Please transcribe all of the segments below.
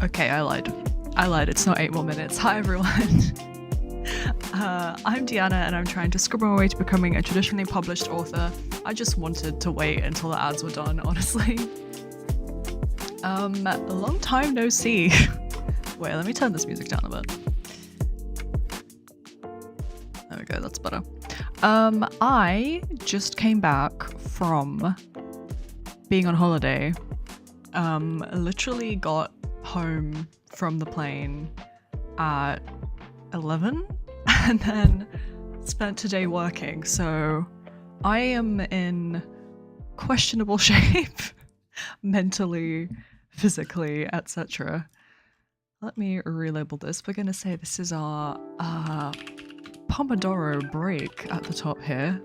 Okay, I lied. It's not 8 more minutes. Hi everyone. I'm Deanna and I'm trying to scrub my way to becoming a traditionally published author. I just wanted to wait until the ads were done, honestly. A long time no see. Wait, let me turn this music down a bit. There we go, that's better. I just came back from being on holiday. Literally got home from the plane at 11 and then spent today working, so I am in questionable shape mentally, physically, etc. Let me relabel this. We're gonna say this is our pomodoro break at the top here.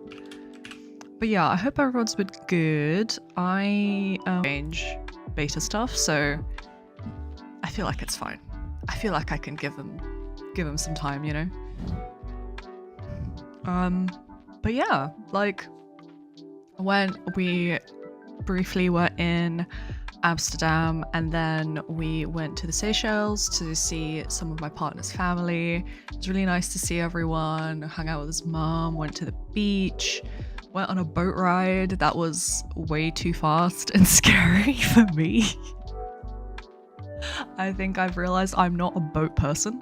But yeah, I hope everyone's been good. I change beta stuff, so I feel like it's fine. I feel like I can give them some time, you know? But yeah, like when we briefly were in Amsterdam and then we went to the Seychelles to see some of my partner's family. It was really nice to see everyone, hung out with his mom, went to the beach, went on a boat ride that was way too fast and scary for me. I think I've realized I'm not a boat person.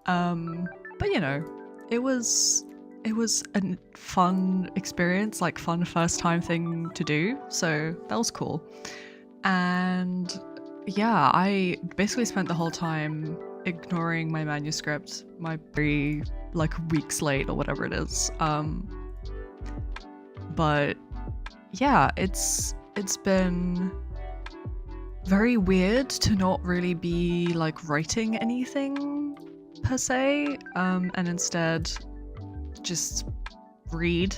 But you know, it was a fun experience, like fun first time thing to do, so that was cool. And yeah, I basically spent the whole time ignoring my manuscript, my like weeks late or whatever it is. But yeah, it's been very weird to not really be like writing anything per se, and instead just read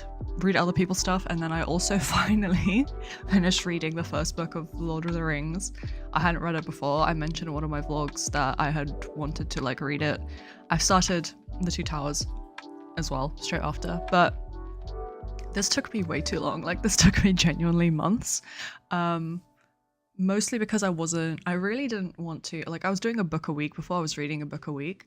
other people's stuff. And then I also finally finished reading the first book of Lord of the Rings. I hadn't read it before. I mentioned in one of my vlogs that I had wanted to like read it. I've started The Two Towers as well straight after, but this took me way too long. Like this took me genuinely months. Mostly because I really didn't want to, like I was doing a book a week before. I was reading a book a week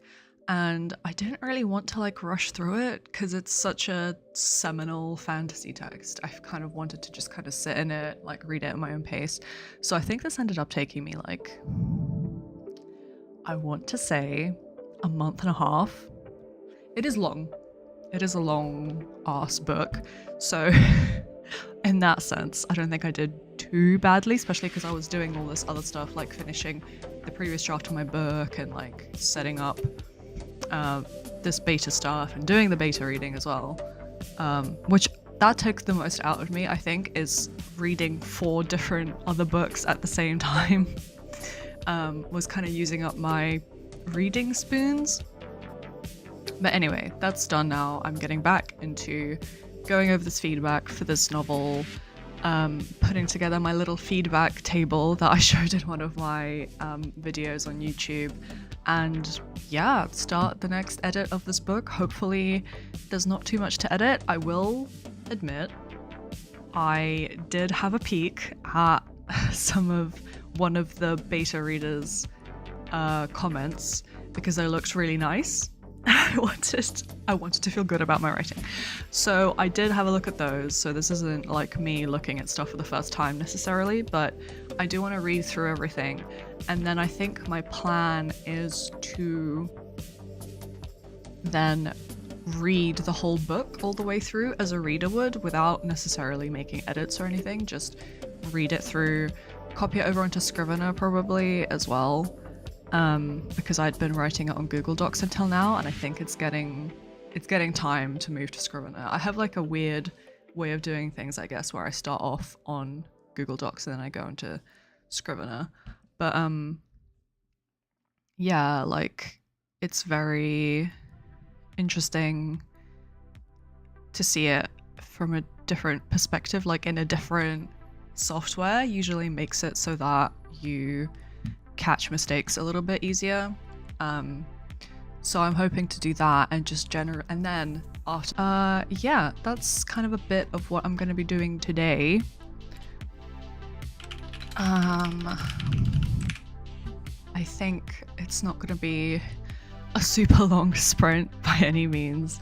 and I didn't really want to like rush through it because it's such a seminal fantasy text. I kind of wanted to just kind of sit in it, like read it at my own pace. So I think this ended up taking me like, I want to say a month and a half. It is long. It is a long ass book. So in that sense, I don't think I did too too badly, especially because I was doing all this other stuff, like finishing the previous draft of my book and like setting up this beta stuff and doing the beta reading as well, which that took the most out of me, I think, is reading 4 different other books at the same time. Was kind of using up my reading spoons. But anyway, that's done now. I'm getting back into going over this feedback for this novel, putting together my little feedback table that I showed in one of my videos on YouTube, and yeah, start the next edit of this book. Hopefully there's not too much to edit. I will admit I did have a peek at one of the beta readers' comments because they looked really nice. I wanted to feel good about my writing. So I did have a look at those. So this isn't like me looking at stuff for the first time necessarily, but I do want to read through everything. And then I think my plan is to then read the whole book all the way through as a reader would, without necessarily making edits or anything. Just read it through, copy it over onto Scrivener probably as well. Because I'd been writing it on Google Docs until now, and I think it's getting time to move to Scrivener. I have like a weird way of doing things, I guess, where I start off on Google Docs and then I go into Scrivener. But yeah, like it's very interesting to see it from a different perspective, like in a different software usually makes it so that you catch mistakes a little bit easier. So I'm hoping to do that and just and then after yeah, that's kind of a bit of what I'm going to be doing today. I think it's not going to be a super long sprint by any means,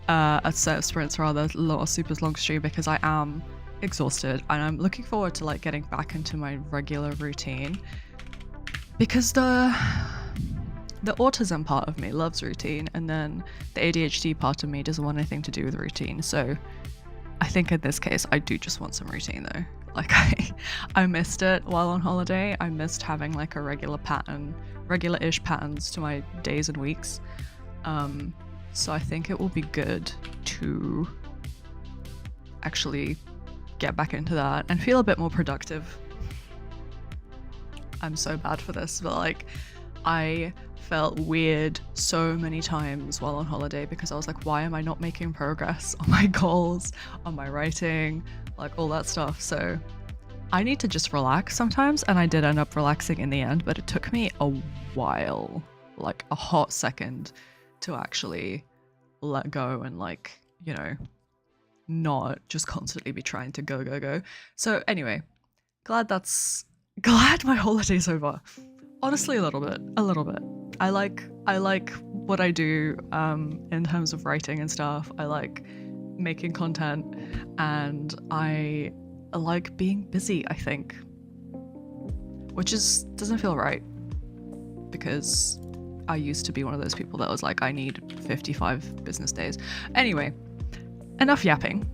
a set of sprints rather, a super long stream, because I am exhausted and I'm looking forward to like getting back into my regular routine. Because the autism part of me loves routine, and then the ADHD part of me doesn't want anything to do with routine. So I think in this case, I do just want some routine though. Like I missed it while on holiday. I missed having like a regular-ish patterns to my days and weeks. So I think it will be good to actually get back into that and feel a bit more productive. I'm so bad for this, but like I felt weird so many times while on holiday because I was like, why am I not making progress on my goals, on my writing, like all that stuff. So I need to just relax sometimes, and I did end up relaxing in the end, but it took me a while, like a hot second, to actually let go and like, you know, not just constantly be trying to go. So anyway, glad my holiday's over. Honestly, a little bit. I like what I do in terms of writing and stuff. I like making content, and I like being busy, I think. Which doesn't feel right, because I used to be one of those people that was like, I need 55 business days. Anyway, enough yapping.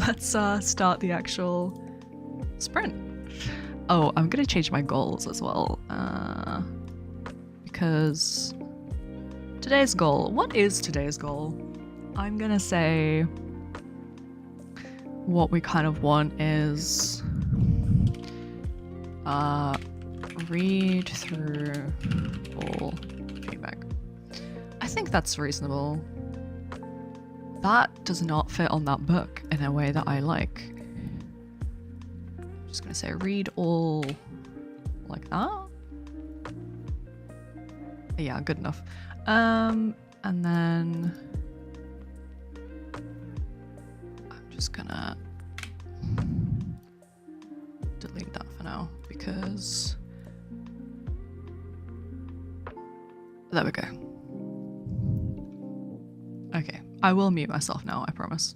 Let's start the actual sprint. Oh, I'm gonna change my goals as well, because today's goal, what is today's goal? I'm gonna say what we kind of want is read through all feedback. I think that's reasonable. That does not fit on that book in a way that I like. Just gonna say read all like that. Yeah, good enough. And then I'm just gonna delete that for now because there we go. Okay, I will mute myself now, I promise.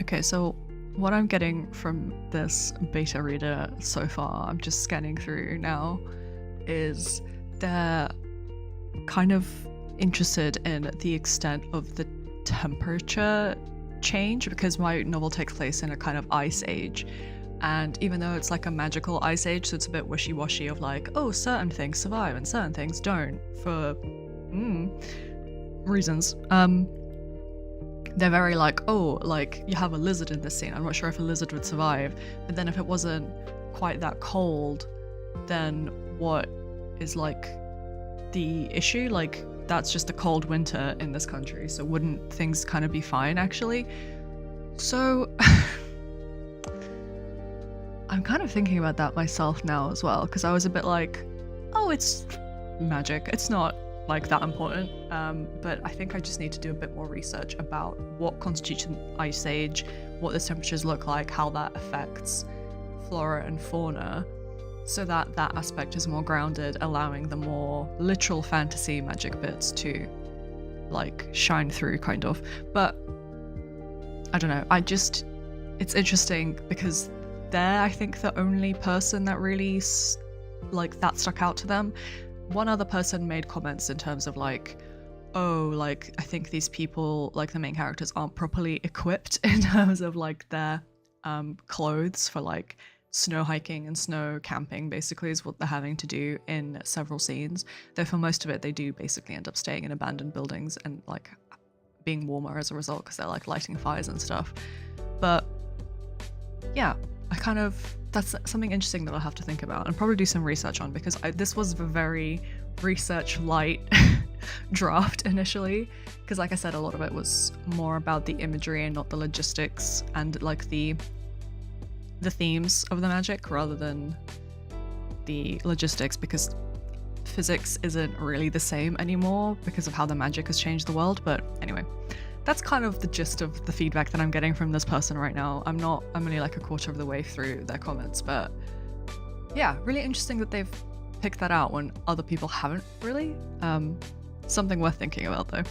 Okay, so what I'm getting from this beta reader so far, I'm just scanning through now, is they're kind of interested in the extent of the temperature change, because my novel takes place in a kind of ice age. And even though it's like a magical ice age, so it's a bit wishy-washy of like, oh, certain things survive and certain things don't for reasons. They're very like, oh, like you have a lizard in this scene. I'm not sure if a lizard would survive, but then if it wasn't quite that cold, then what is like the issue? Like that's just a cold winter in this country, so wouldn't things kind of be fine actually? So I'm kind of thinking about that myself now as well, because I was a bit like, oh, it's magic. It's not like that important. But I think I just need to do a bit more research about what constitutes an ice age, what the temperatures look like, how that affects flora and fauna, so that that aspect is more grounded, allowing the more literal fantasy magic bits to like shine through kind of. But I don't know, it's interesting because they're, I think, the only person that really like that stuck out to them. One other person made comments in terms of like, oh, like I think these people, like the main characters, aren't properly equipped in terms of like their clothes for like snow hiking and snow camping, basically, is what they're having to do in several scenes. Though for most of it, they do basically end up staying in abandoned buildings and like being warmer as a result because they're like lighting fires and stuff. But yeah, that's something interesting that I'll have to think about and probably do some research on, because this was a very research light draft initially, because like I said, a lot of it was more about the imagery and not the logistics and like the themes of the magic rather than the logistics, because physics isn't really the same anymore because of how the magic has changed the world. But anyway, that's kind of the gist of the feedback that I'm getting from this person right now. I'm only like a quarter of the way through their comments, but yeah, really interesting that they've picked that out when other people haven't really. Something worth thinking about though.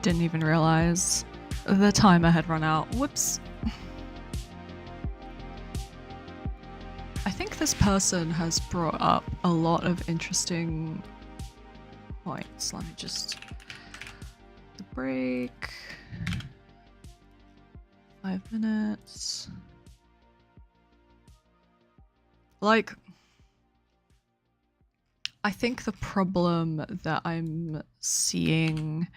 Didn't even realize the timer had run out. Whoops. I think this person has brought up a lot of interesting points. Let me just... the break. 5 minutes. Like, I think the problem that I'm seeing,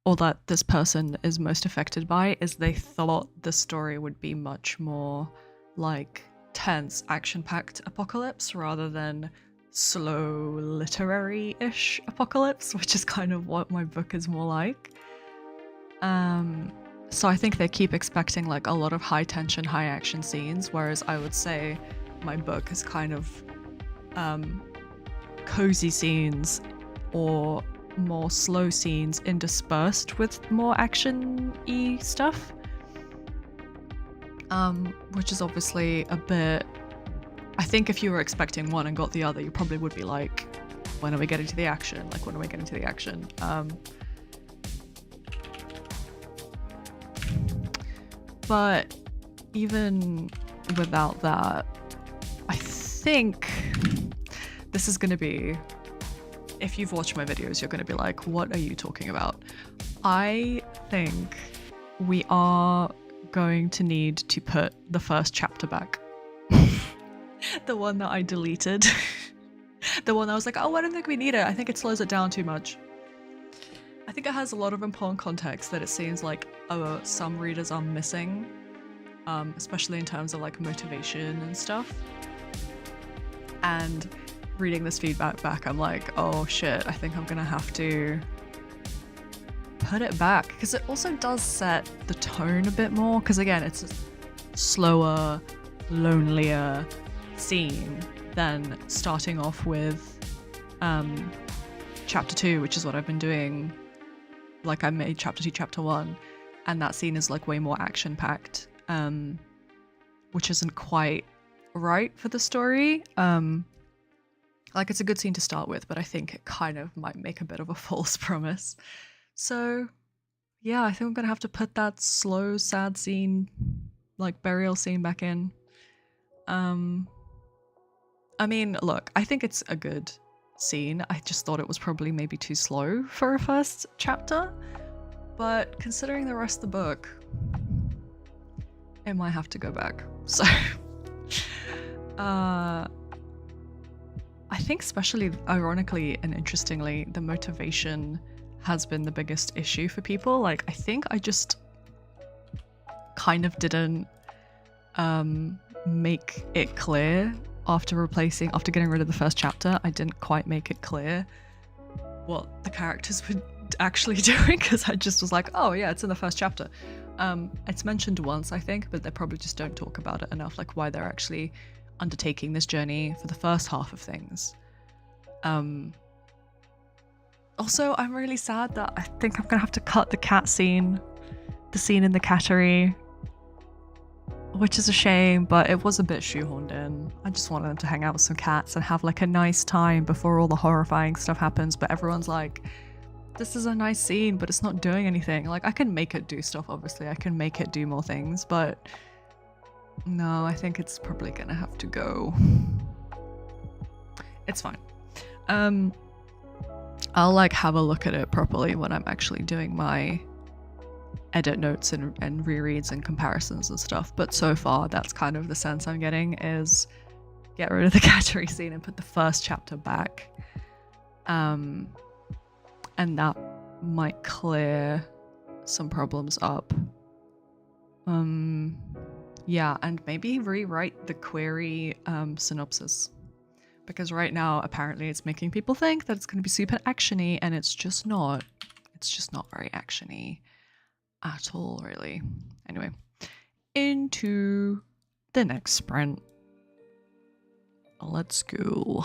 or that this person is most affected by, is they thought the story would be much more like tense, action-packed apocalypse rather than slow literary-ish apocalypse, which is kind of what my book is more like. So I think they keep expecting like a lot of high tension, high action scenes, whereas I would say my book is kind of cozy scenes or more slow scenes interspersed with more action-y stuff. Which is obviously a bit... I think if you were expecting one and got the other, you probably would be like, when are we getting to the action? Like, when are we getting to the action? But even without that, I think this is going to be... If you've watched my videos, you're going to be like, what are you talking about? I think we are going to need to put the first chapter back. The one that I deleted. The one I was like, oh, I don't think we need it. I think it slows it down too much. I think it has a lot of important context that it seems like some readers are missing, especially in terms of like motivation and stuff. And reading this feedback back, I'm like, oh shit, I think I'm gonna have to put it back, because it also does set the tone a bit more, because again, it's a slower, lonelier scene than starting off with chapter 2, which is what I've been doing. Like, I made chapter 2 chapter 1, and that scene is like way more action packed, which isn't quite right for the story. Like, it's a good scene to start with, but I think it kind of might make a bit of a false promise. So yeah, I think I'm gonna have to put that slow, sad scene, like burial scene, back in. I mean, look, I think it's a good scene. I just thought it was probably maybe too slow for a first chapter, but considering the rest of the book, it might have to go back. So I think, especially ironically and interestingly, the motivation has been the biggest issue for people. Like, I think I just kind of didn't make it clear after getting rid of the first chapter. I didn't quite make it clear what the characters were actually doing, because I just was like, oh yeah, it's in the first chapter. It's mentioned once, I think, but they probably just don't talk about it enough, like why they're actually undertaking this journey for the first half of things. Also, I'm really sad that I think I'm gonna have to cut the cat scene, the scene in the cattery, which is a shame, but it was a bit shoehorned in. I just wanted them to hang out with some cats and have like a nice time before all the horrifying stuff happens, but everyone's like, this is a nice scene, but it's not doing anything. Like, I can make it do stuff, obviously. I can make it do more things, but no, I think it's probably gonna have to go. It's fine. I'll like have a look at it properly when I'm actually doing my edit notes and rereads and comparisons and stuff, but so far that's kind of the sense I'm getting, is get rid of the cattery scene and put the first chapter back. And that might clear some problems up. Yeah, and maybe rewrite the query synopsis, because right now apparently it's making people think that it's going to be super actiony, and it's just not. It's just not very actiony at all, really. Anyway, into the next sprint. Let's go.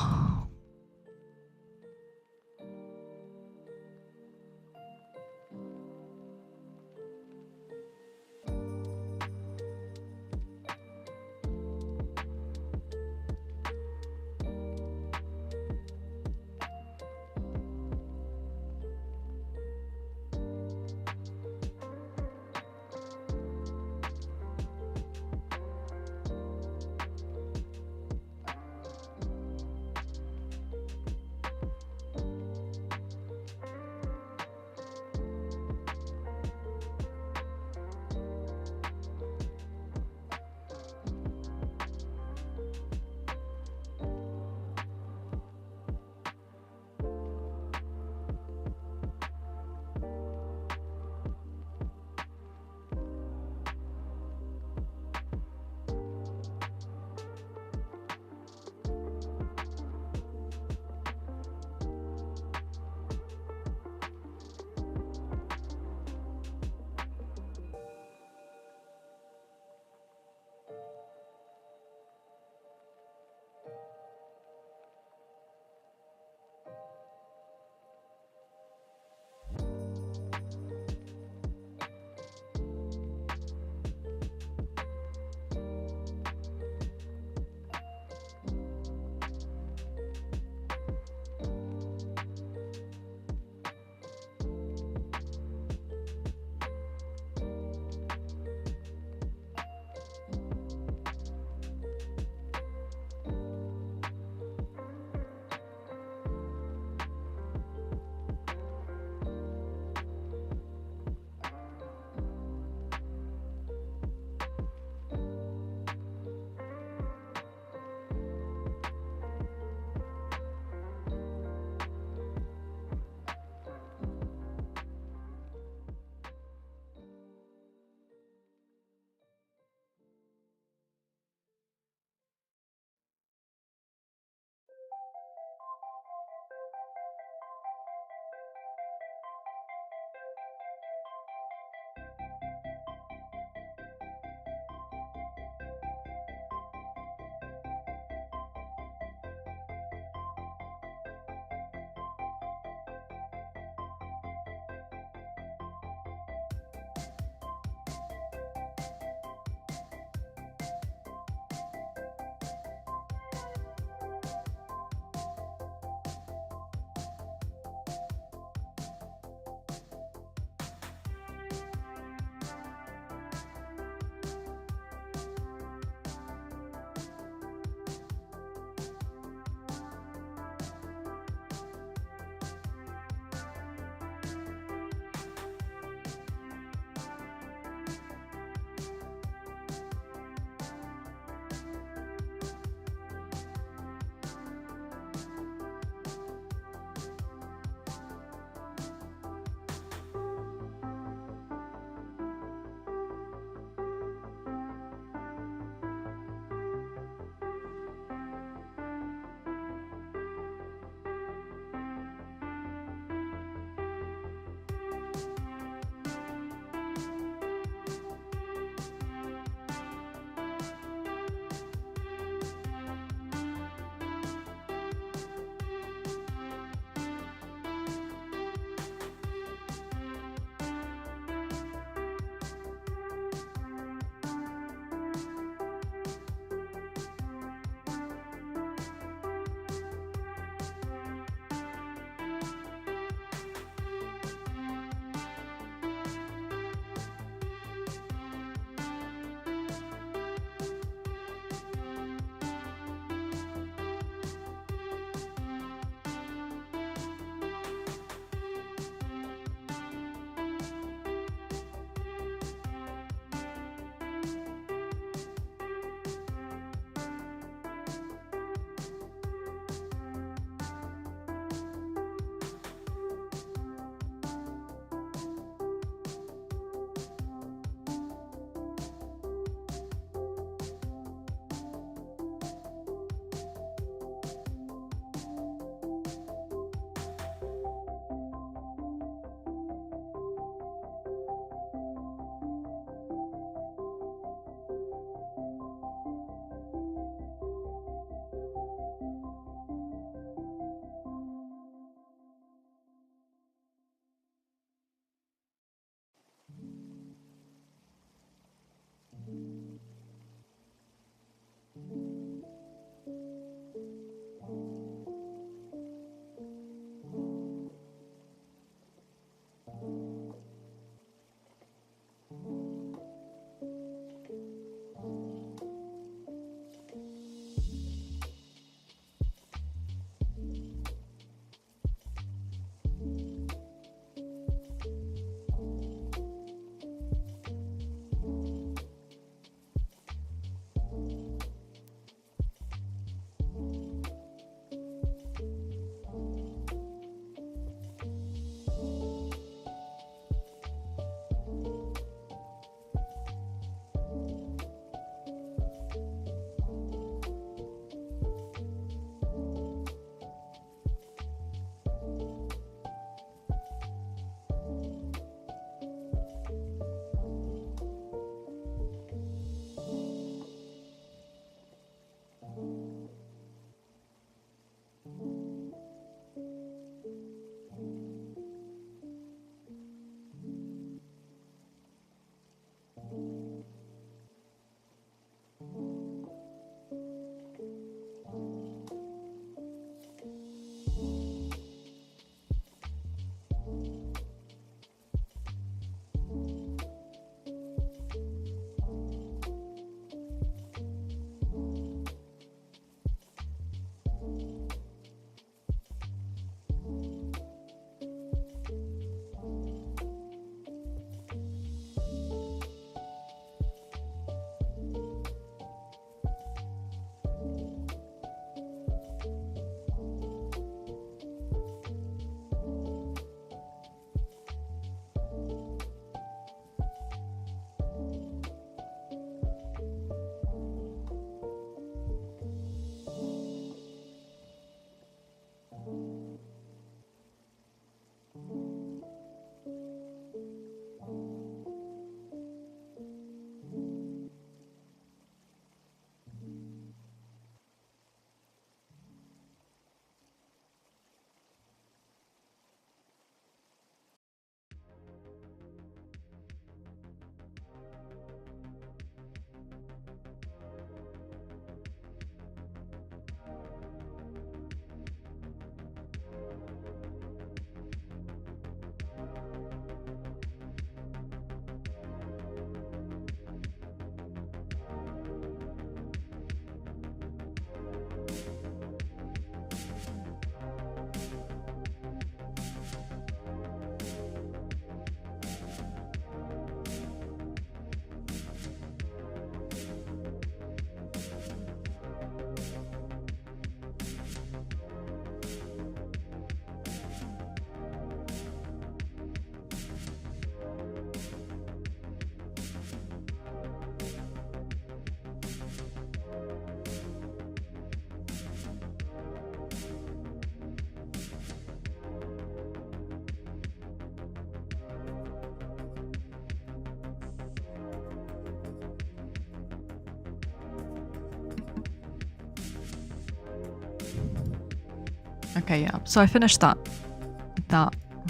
Okay, yeah. So I finished that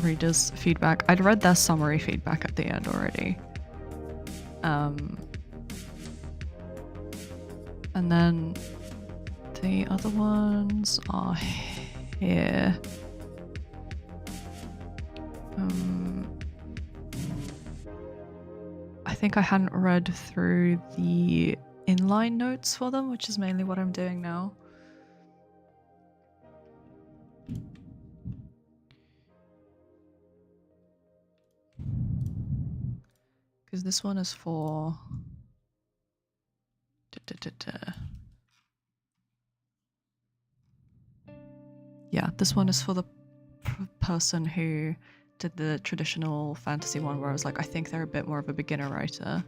reader's feedback. I'd read their summary feedback at the end already. And then the other ones are here. I think I hadn't read through the inline notes for them, which is mainly what I'm doing now. Because this one is for... Yeah, this one is for the person who did the traditional fantasy one where I was like, I think they're a bit more of a beginner writer.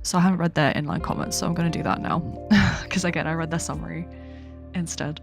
So I haven't read their inline comments, so I'm going to do that now. Because again, I read their summary instead.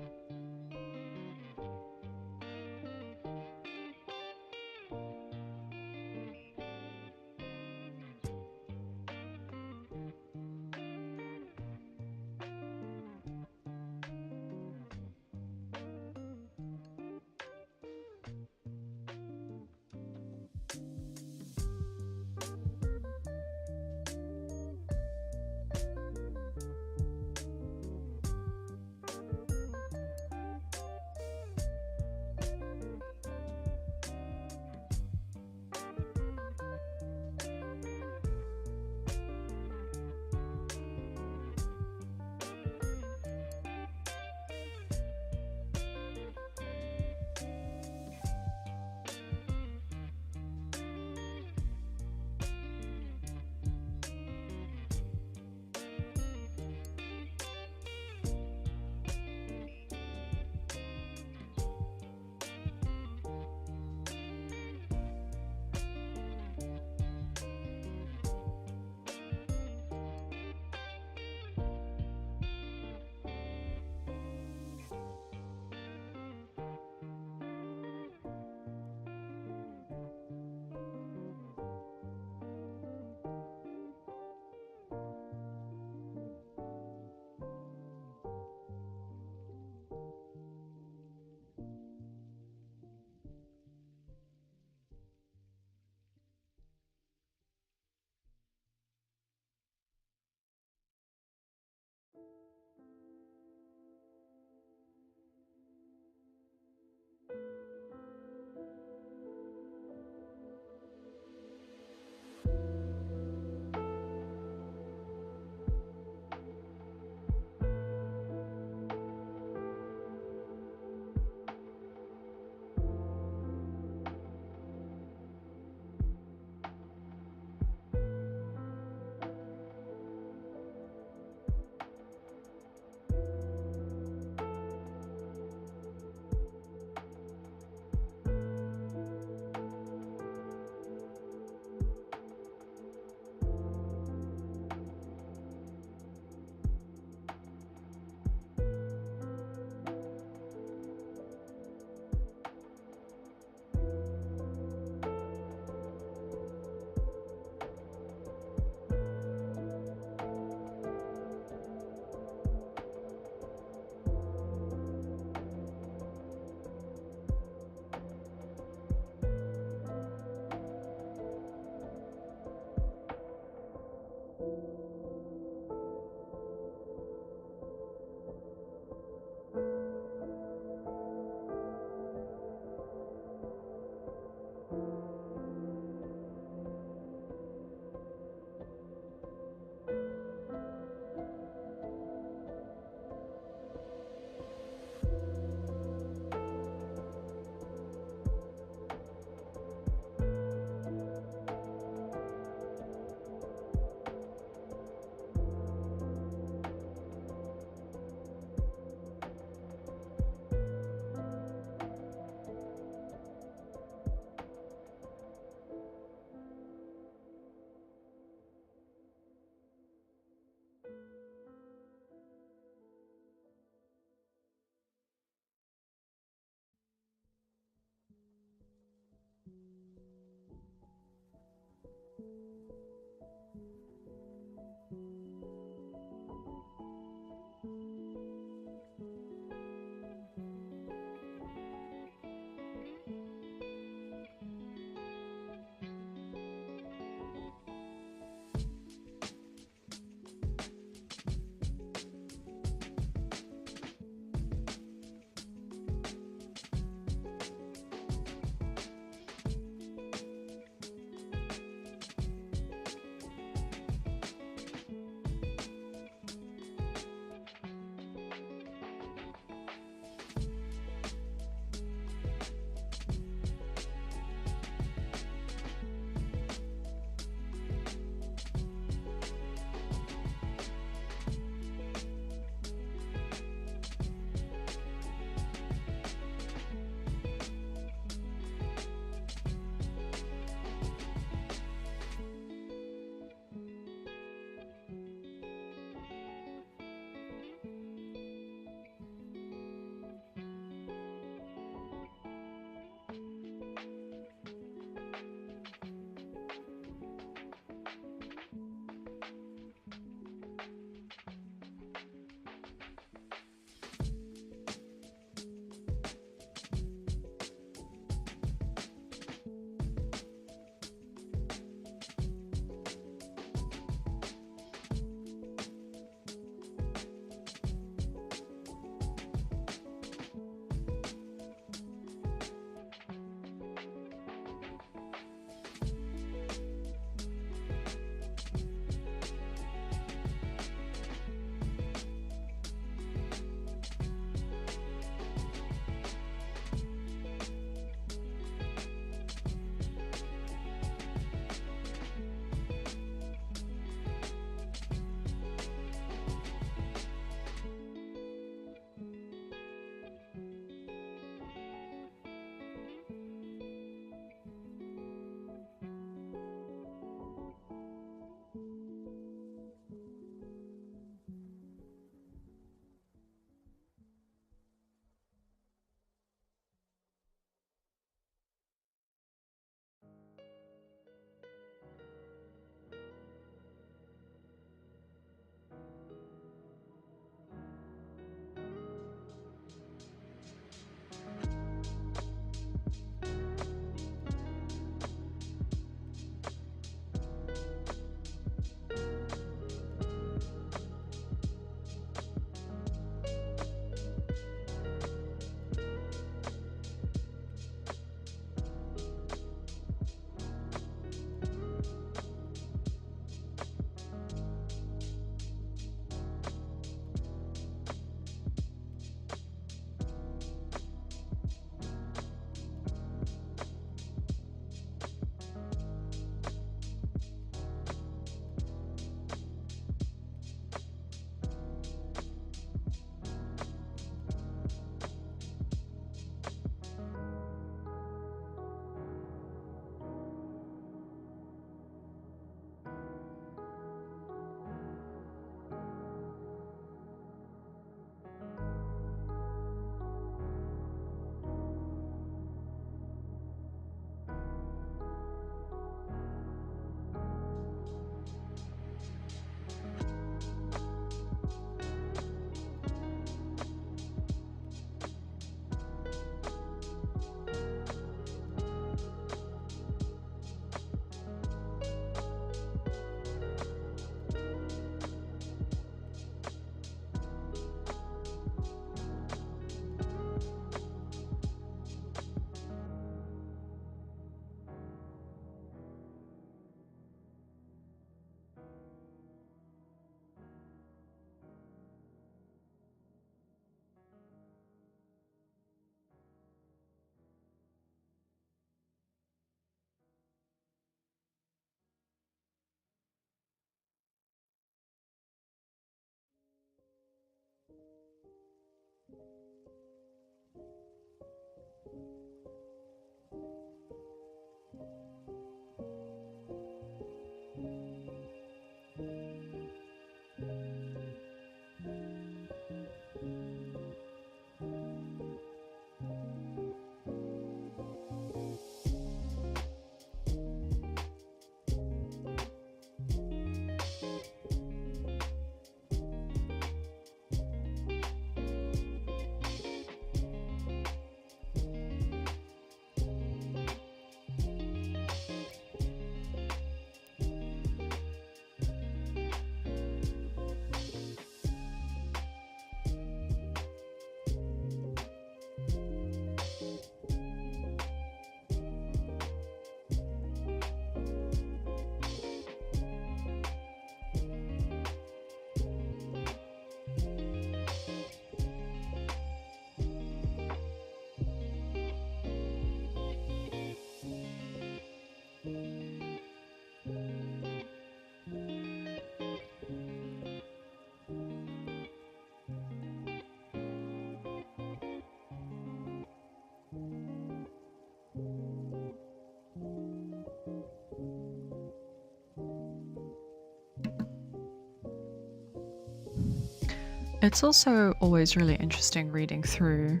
It's also always really interesting reading through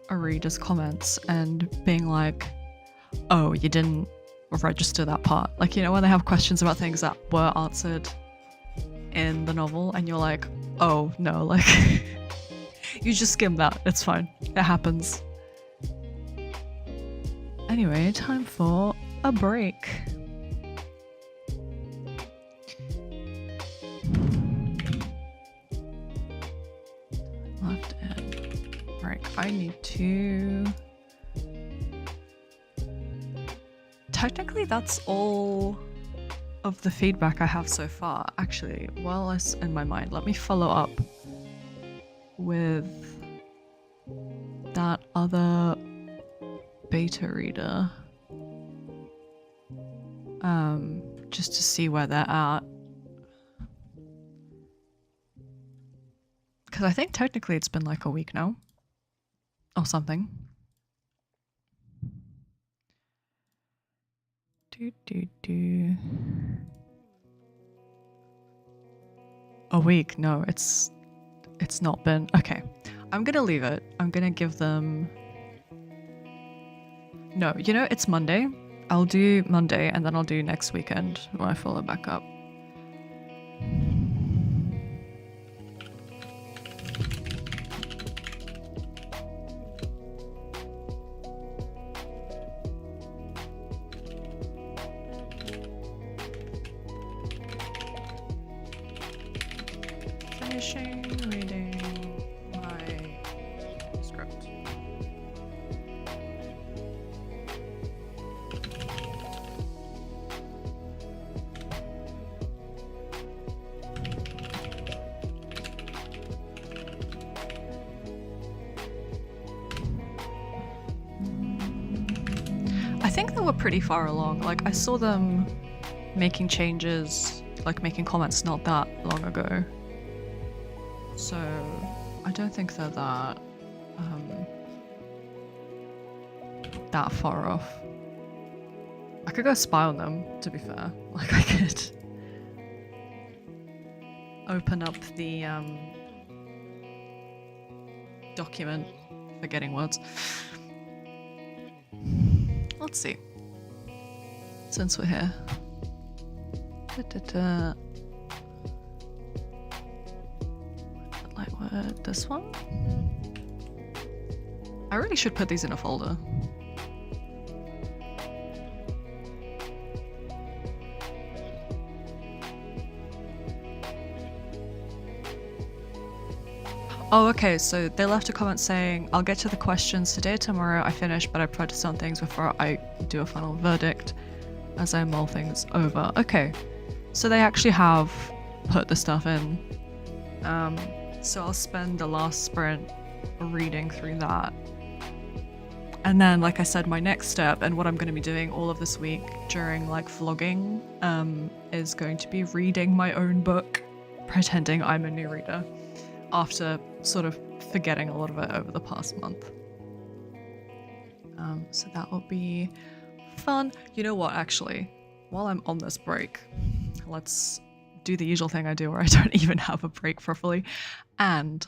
a reader's comments and being like, oh, you didn't register that part. Like, you know, when they have questions about things that were answered in the novel and you're like, oh, no, like, you just skim that. It's fine. It happens. Anyway, time for a break. Left and break. I need to... Technically, that's all of the feedback I have so far. Actually, while it's in my mind, let me follow up with that other beta reader. Just to see where they're at. Because I think technically it's been like a week now. Or something. A week? No, it's not been. Okay, I'm gonna leave it. I'm gonna give them. No, you know, it's Monday. I'll do Monday and then I'll do next weekend when I follow back up. Finishing reading my script. I think they were pretty far along. Like, I saw them making changes, like making comments not that long ago. So, I don't think they're that far off. I could go spy on them, to be fair. Like, I could open up the document, forgetting words. Let's see. Since we're here. Like this one? I really should put these in a folder. Oh, okay, so they left a comment saying, I'll get to the questions today or tomorrow. I finish, but I practice on things before I do a final verdict as I mull things over. Okay, so they actually have put the stuff in. So I'll spend the last sprint reading through that. And then, like I said, my next step and what I'm going to be doing all of this week during like vlogging is going to be reading my own book, pretending I'm a new reader. after sort of forgetting a lot of it over the past month. So that will be fun. You know what, actually, while I'm on this break, let's do the usual thing I do where I don't even have a break properly and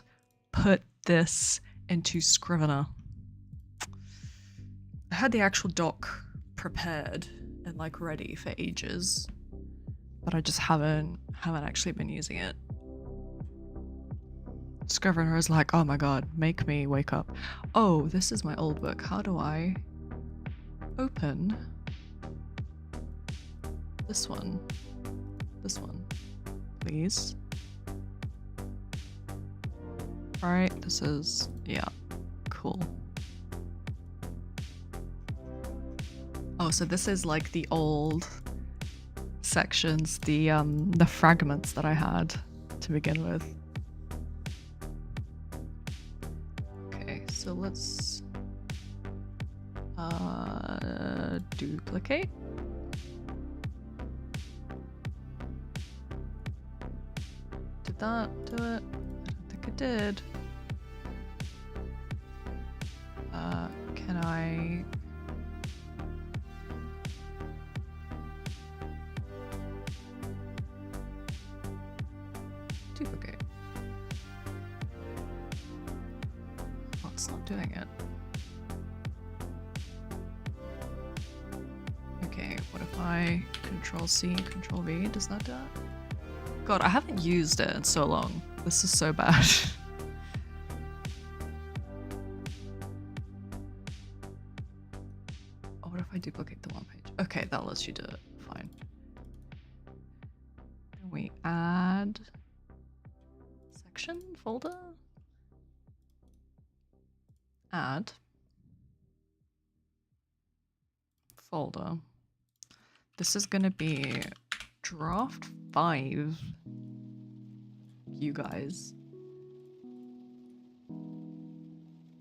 put this into Scrivener. I had the actual doc prepared and like ready for ages, but I just haven't actually been using it. Scrivener is like, oh my god, make me wake up. Oh, this is my old book. How do I open this one? This one, please. All right, this is, yeah, cool. Oh, so this is like the old sections, the fragments that I had to begin with. Okay, so let's duplicate. Did that do it? I don't think it did. Can I? Duplicate. Oh, it's not doing it. Okay, what if I Control C, Control V? Does that do it? God, I haven't used it in so long. This is so bad. Oh, what if I duplicate the one page? Okay, that lets you do it. Fine. Can we add section folder? Add folder. This is gonna be draft 5, you guys.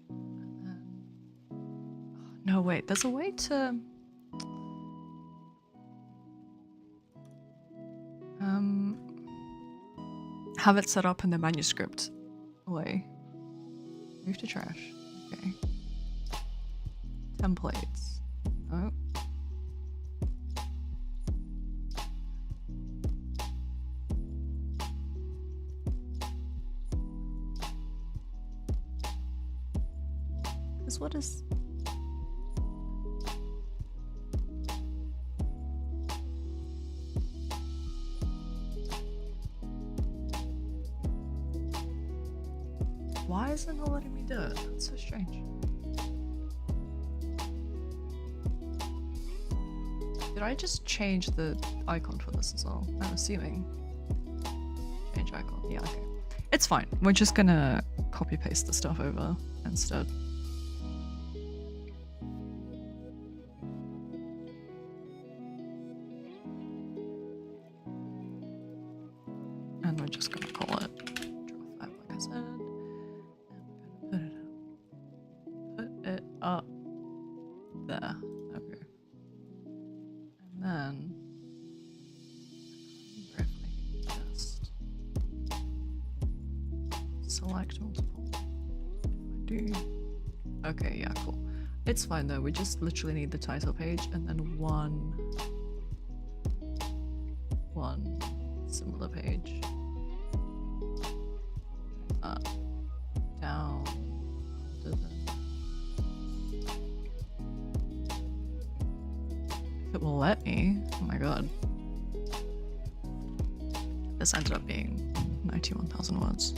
And then, oh, no, wait, there's a way to have it set up in the manuscript way. Move to trash. Okay. Templates. Oh. What is... Why is it not letting me do it? That's so strange. Did I just change the icon for this as well? I'm assuming. Change icon. Yeah, okay. It's fine. We're just gonna copy paste the stuff over instead. And we're just gonna call it draw 5, like I said. And put it up there. Okay. And then just select multiple. I do. Okay, yeah, cool. It's fine though. We just literally need the title page and then one similar page. Down. If it will let me. Oh my god. This ended up being 91,000 words.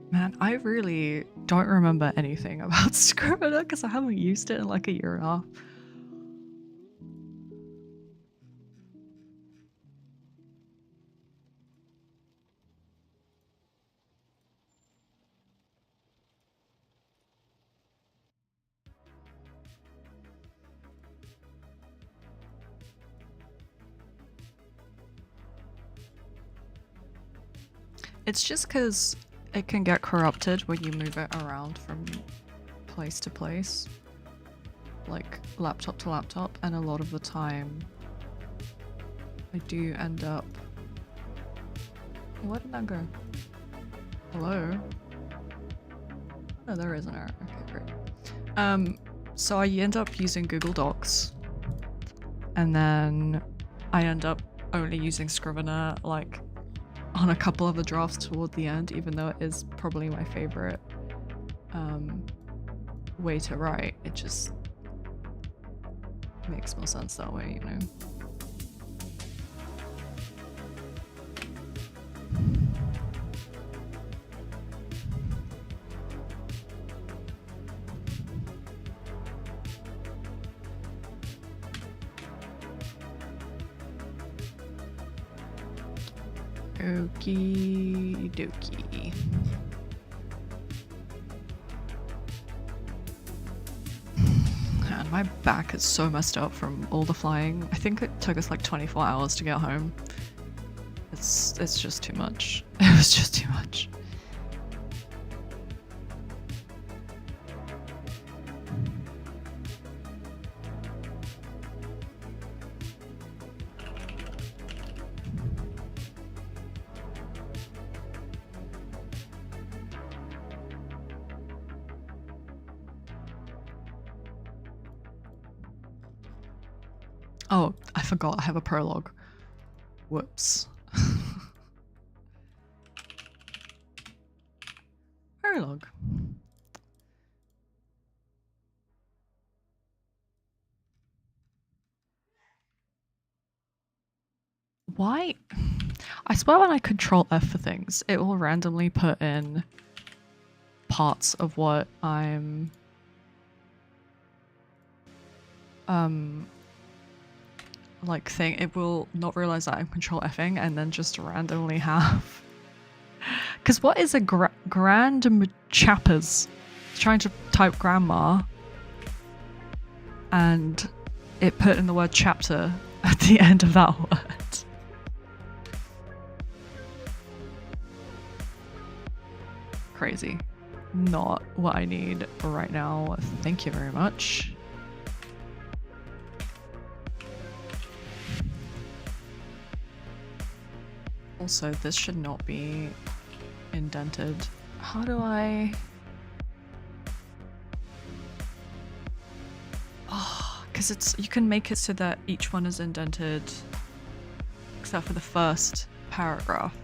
Man, I really don't remember anything about Scrivener because I haven't used it in like a year and a half. It's just because it can get corrupted when you move it around from place to place, like laptop to laptop, and a lot of the time I do end up... Where did that go? Hello? Oh, there is an error. Okay, great. So I end up using Google Docs, and then I end up only using Scrivener, like, on a couple of the drafts toward the end, even though it is probably my favorite way to write. It just makes more sense that way, you know? Okie dokie. Man, my back is so messed up from all the flying. I think it took us like 24 hours to get home. It's just too much. It was just too much. Oh, I forgot I have a prologue. Whoops. Prologue. Why? I swear when I control F for things, it will randomly put in parts of what I'm like it will not realize that I'm control Fing and then just randomly have because what is a grand chappers trying to type grandma and it put in the word chapter at the end of that word. Crazy. Not what I need right now. Thank you very much. Also, this should not be indented. How do I... Oh, because you can make it so that each one is indented except for the first paragraph.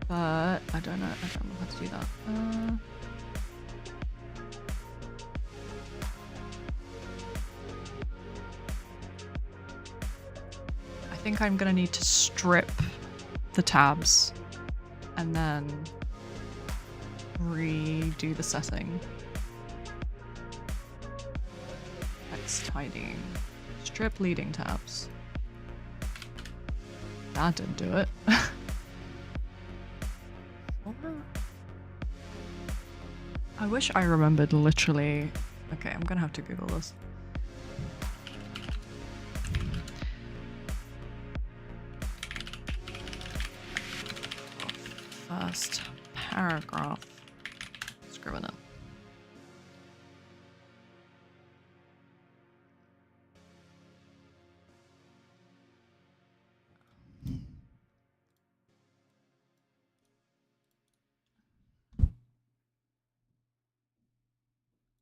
But I don't know how to do that. I think I'm gonna need to strip the tabs and then redo the setting. Text tidying. Strip leading tabs. That didn't do it. I wish I remembered literally. Okay, I'm gonna have to Google this. First paragraph. Scrivener.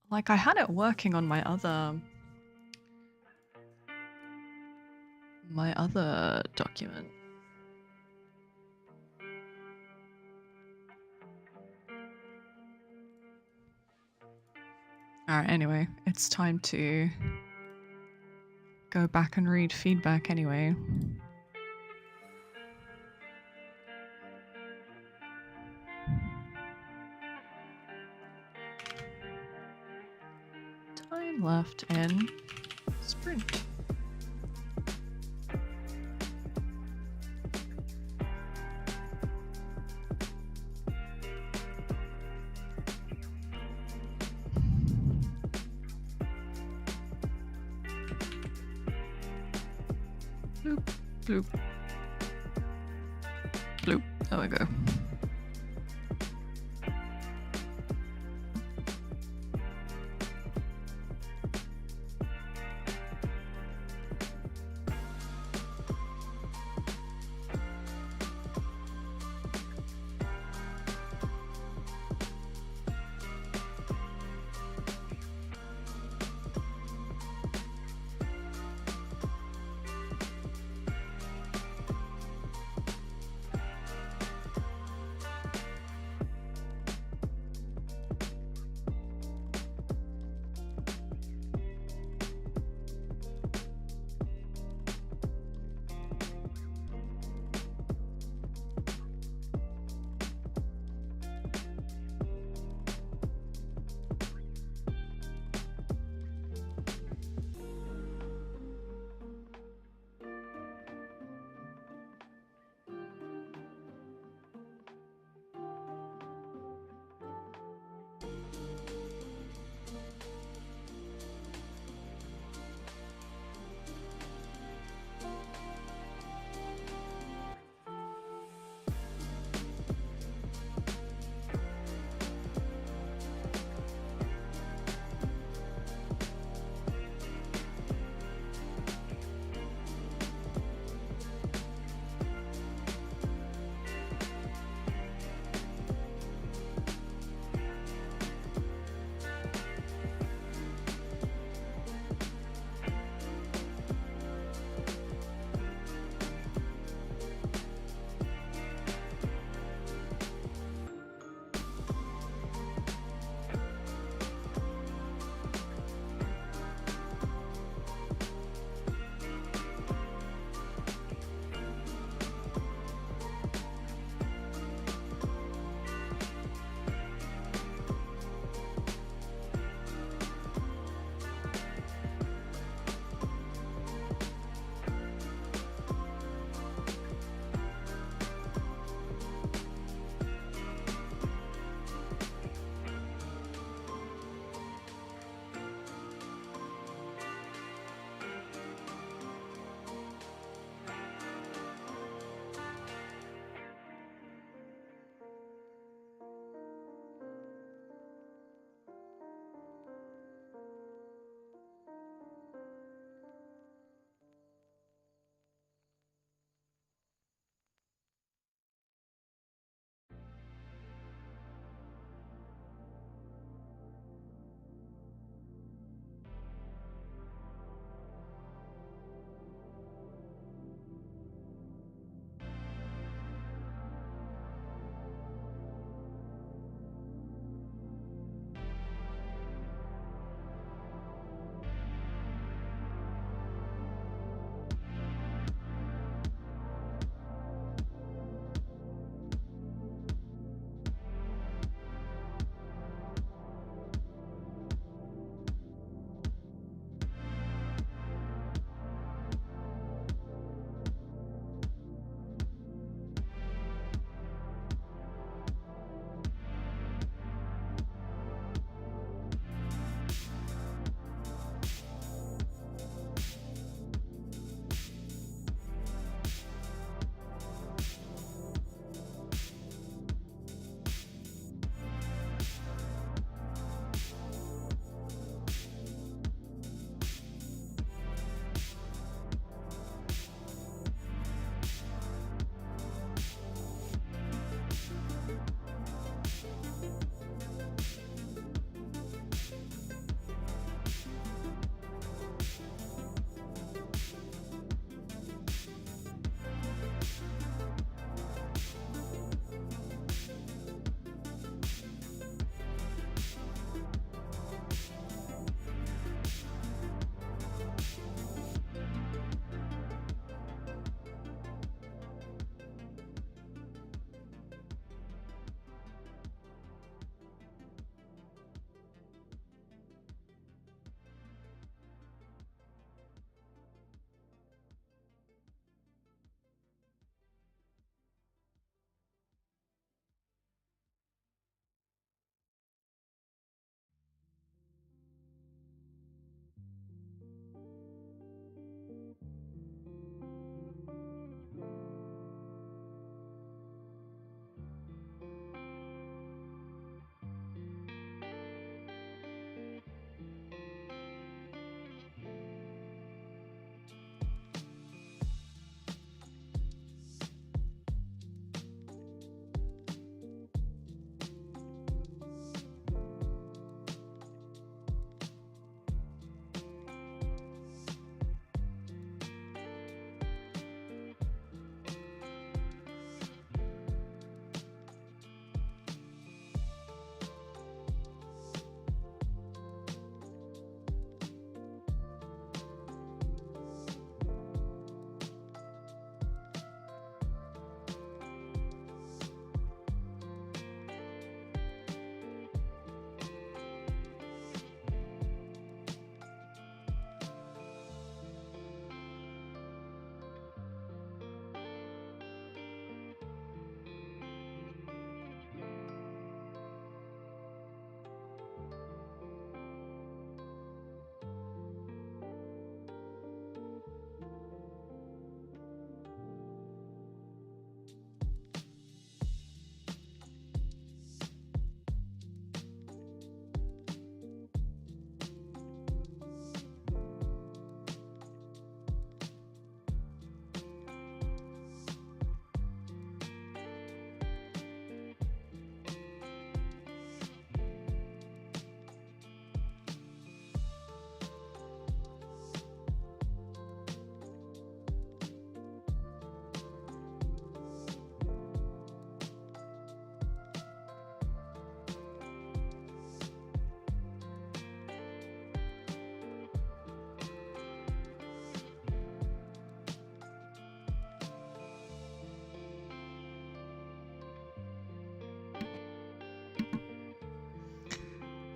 Like, I had it working on my other document. Alright, anyway, it's time to go back and read feedback anyway. Time left in sprint. Bloop, bloop, bloop. There we go.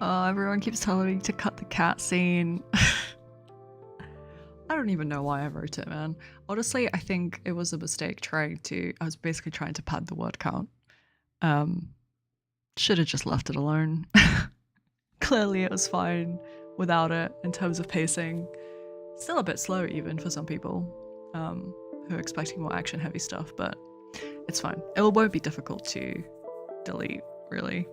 Everyone keeps telling me to cut the cat scene. I don't even know why I wrote it, man. Honestly, I think it was a mistake I was basically trying to pad the word count. Should have just left it alone. Clearly it was fine without it in terms of pacing. Still a bit slow even for some people who are expecting more action heavy stuff, but it's fine. It won't be difficult to delete, really.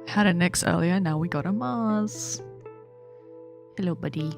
Had a Nyx earlier, now we got a Mars. Hello, buddy.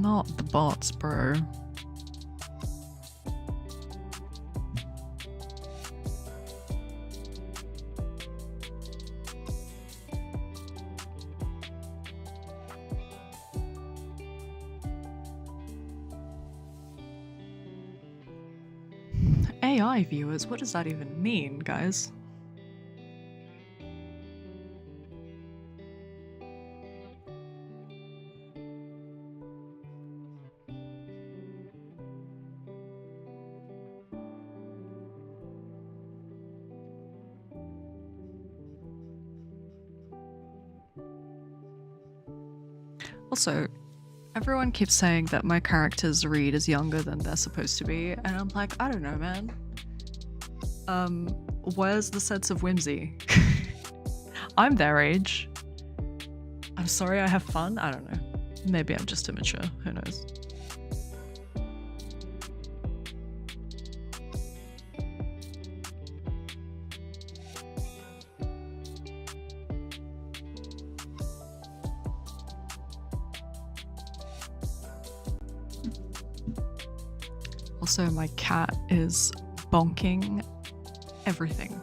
Not the bots, bro. AI viewers, what does that even mean, guys? Also, everyone keeps saying that my characters read as younger than they're supposed to be, and I'm like, I don't know, man. Where's the sense of whimsy? I'm their age. I'm sorry I have fun? I don't know. Maybe I'm just immature, who knows? Also, my cat is bonking everything.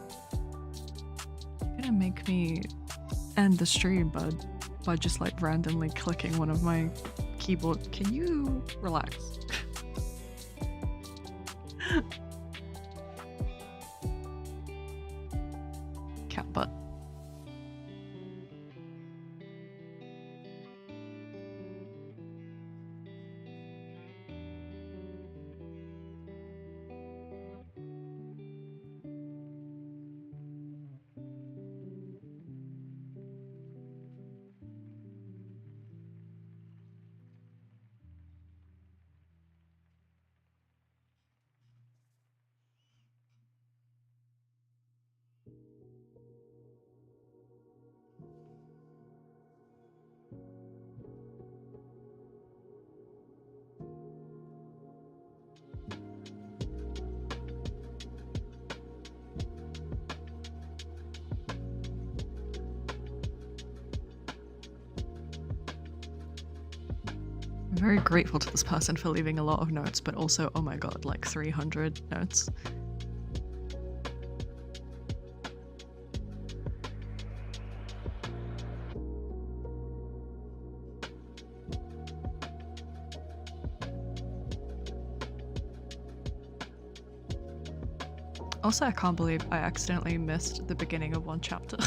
You're gonna make me end the stream, bud, by just like randomly clicking one of my keyboard. Can you relax? Cat butt. I'm very grateful to this person for leaving a lot of notes, but also, oh my god, like 300 notes. Also, I can't believe I accidentally missed the beginning of one chapter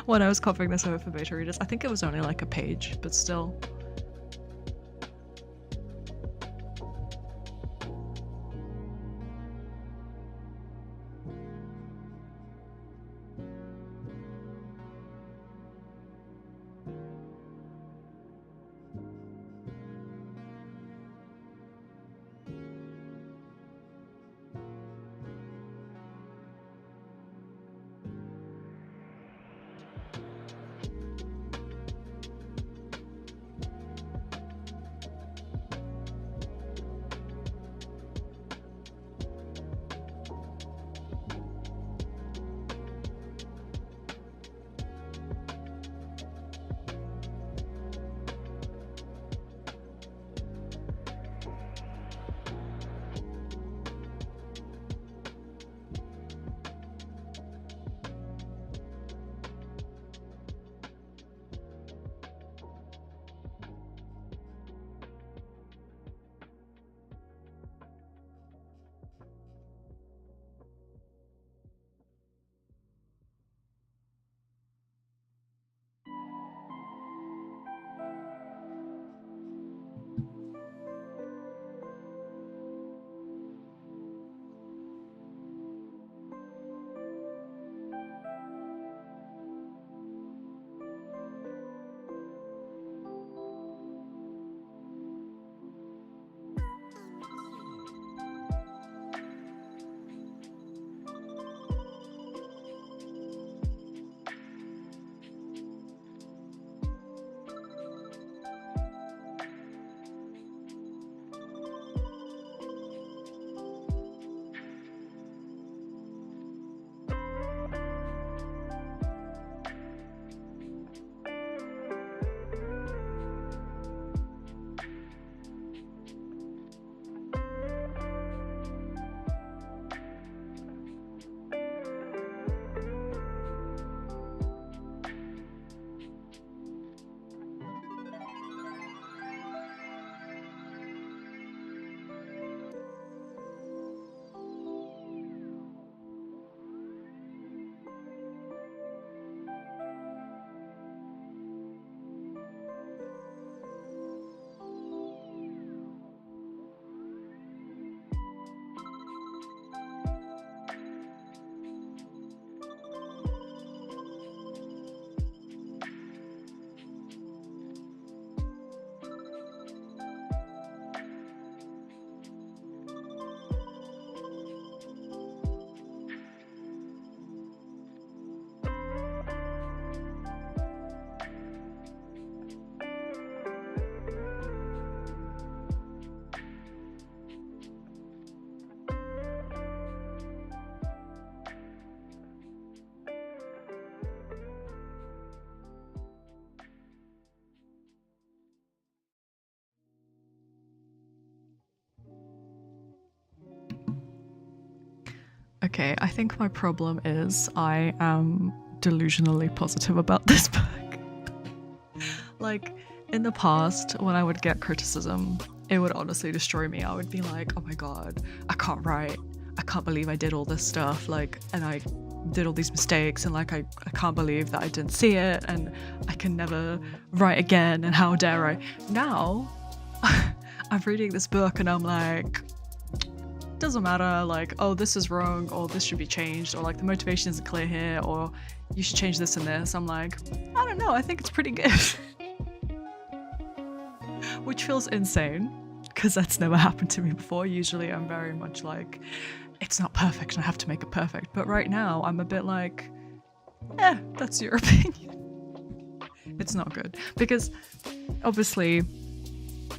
when I was copying this over for beta readers. I think it was only like a page, but still. Okay, I think my problem is I am delusionally positive about this book. Like, in the past, when I would get criticism, it would honestly destroy me. I would be like, oh my god, I can't write. I can't believe I did all this stuff, like, and I did all these mistakes, and like, I can't believe that I didn't see it, and I can never write again, and how dare I. Now, I'm reading this book and I'm like, doesn't matter, like, oh, this is wrong, or this should be changed, or like the motivation isn't clear here, or you should change this and this. I'm like, I don't know, I think it's pretty good. Which feels insane, because that's never happened to me before. Usually I'm very much like, it's not perfect and I have to make it perfect. But right now I'm a bit like, that's your opinion. It's not good. Because obviously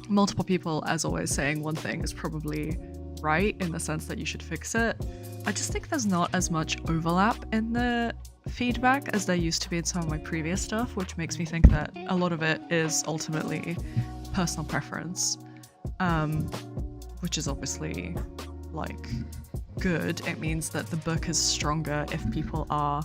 multiple people, as always, saying one thing is probably right in the sense that you should fix it. I just think there's not as much overlap in the feedback as there used to be in some of my previous stuff, which makes me think that a lot of it is ultimately personal preference, which is obviously like good. It means that the book is stronger if people are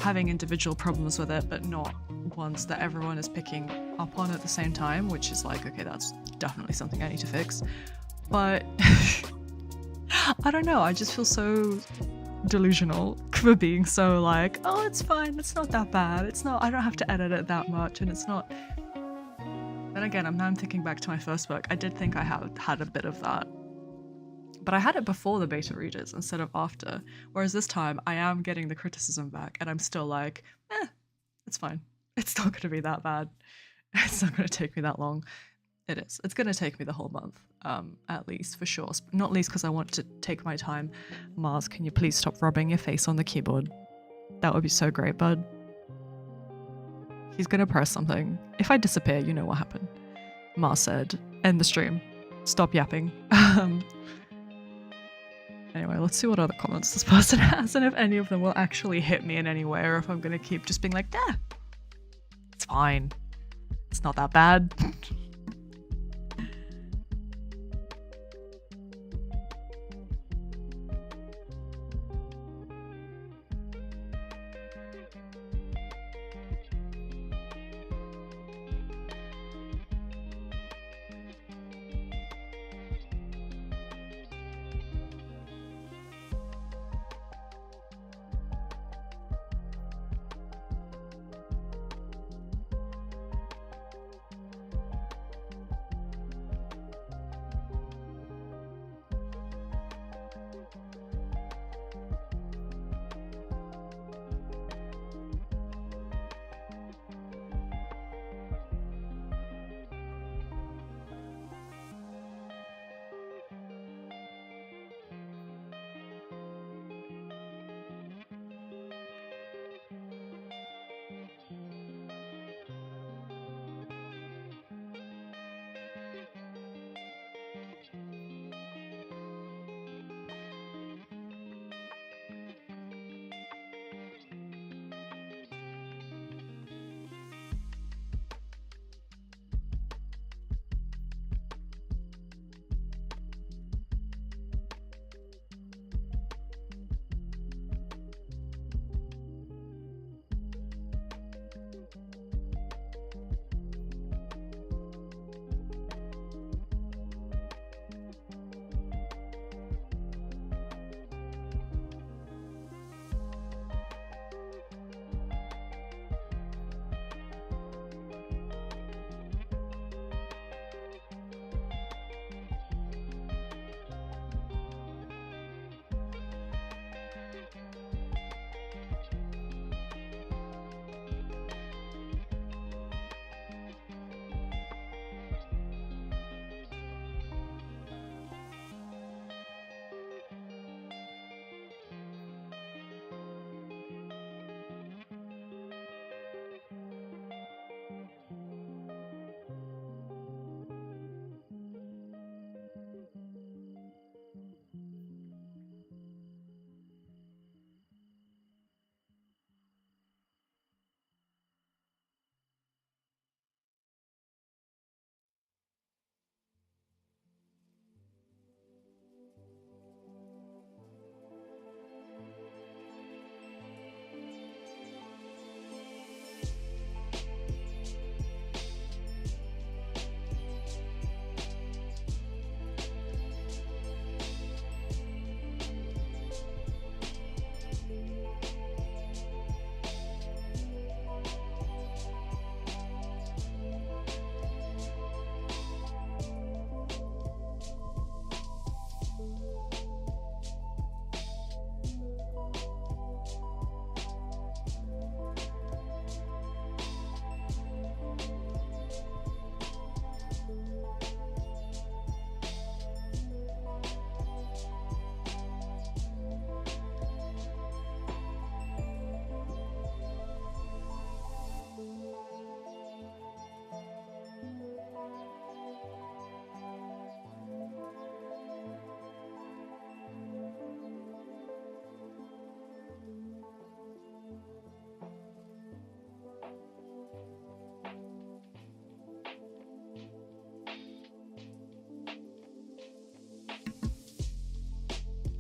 having individual problems with it, but not ones that everyone is picking up on at the same time, which is like, okay, that's definitely something I need to fix. But I don't know, I just feel so delusional for being so like, oh, it's fine, it's not that bad, it's not, I don't have to edit it that much, and it's not. Then again, I'm thinking back to my first book, I did think I had a bit of that, but I had it before the beta readers instead of after, whereas this time I am getting the criticism back and I'm still like, it's fine, it's not going to be that bad, it's not going to take me that long. It is. It's going to take me the whole month, at least, for sure. Not least because I want to take my time. Mars, can you please stop rubbing your face on the keyboard? That would be so great, bud. He's going to press something. If I disappear, you know what happened. Mars said, end the stream. Stop yapping. Anyway, let's see what other comments this person has and if any of them will actually hit me in any way, or if I'm going to keep just being like, it's fine. It's not that bad.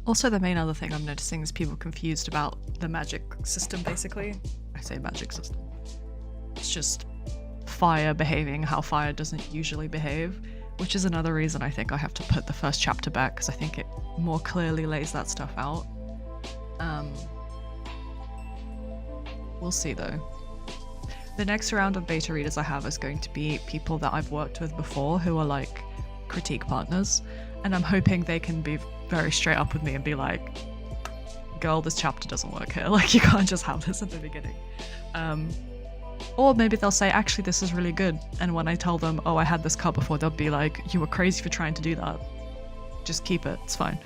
Also, the main other thing I'm noticing is people confused about the magic system, basically. I say magic system. It's just fire behaving how fire doesn't usually behave, which is another reason I think I have to put the first chapter back, because I think it more clearly lays that stuff out. We'll see though. The next round of beta readers I have is going to be people that I've worked with before who are like critique partners, and I'm hoping they can be very straight up with me and be like, girl, this chapter doesn't work here, like you can't just have this at the beginning. Or maybe they'll say, actually this is really good, and when I tell them, oh I had this cut before, they'll be like, you were crazy for trying to do that, just keep it, it's fine.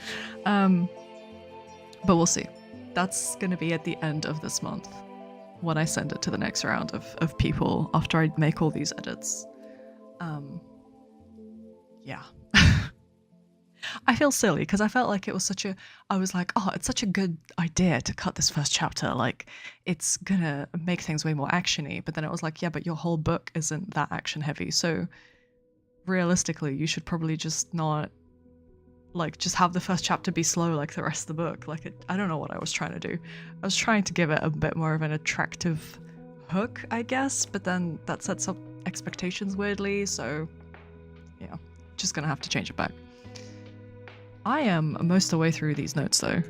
But we'll see. That's gonna be at the end of this month when I send it to the next round of people after I make all these edits. Yeah. I feel silly because I felt like it was I was like, oh, it's such a good idea to cut this first chapter. Like, it's gonna make things way more actiony. But then it was like, yeah, but your whole book isn't that action heavy. So realistically, you should probably just not, like, just have the first chapter be slow like the rest of the book. Like, I don't know what I was trying to do. I was trying to give it a bit more of an attractive hook, I guess. But then that sets up expectations weirdly. So yeah, just gonna have to change it back. I am most of the way through these notes though.